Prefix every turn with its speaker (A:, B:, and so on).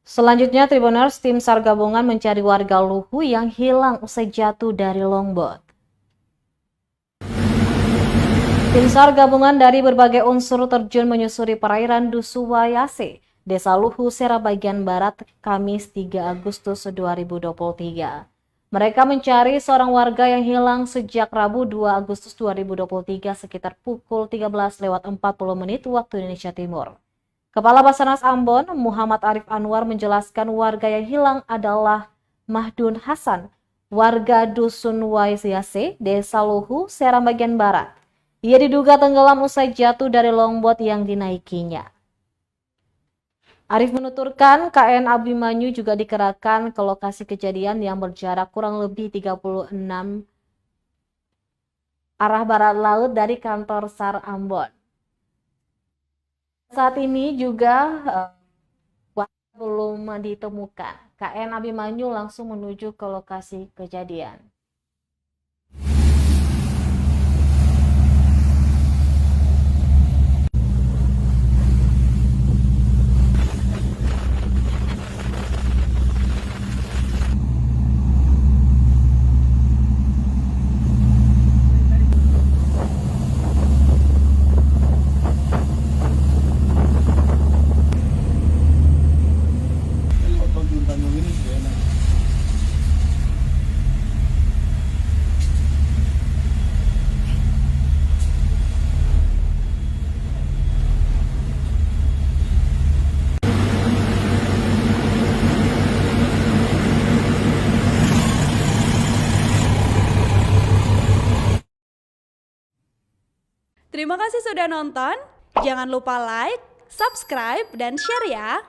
A: Selanjutnya, Tribuners tim SAR gabungan mencari warga Luhu yang hilang usai jatuh dari longboat. Tim SAR gabungan dari berbagai unsur terjun menyusuri perairan Dusuwayase, Desa Luhu, Serang bagian barat, Kamis 3 Agustus 2023. Mereka mencari seorang warga yang hilang sejak Rabu 2 Agustus 2023 sekitar pukul 13.40 waktu Indonesia Timur. Kepala Basarnas Ambon, Muhammad Arif Anwar menjelaskan warga yang hilang adalah Mahdun Hasan, warga Dusun Wayase, Desa Luhu, Serang bagian barat. Ia diduga tenggelam usai jatuh dari longboat yang dinaikinya. Arif menuturkan KN Abimanyu juga dikerahkan ke lokasi kejadian yang berjarak kurang lebih 36 arah barat laut dari kantor SAR Ambon. Saat ini juga belum ditemukan. KN Abimanyu langsung menuju ke lokasi kejadian.
B: Terima kasih sudah nonton. Jangan lupa like, subscribe, dan share ya.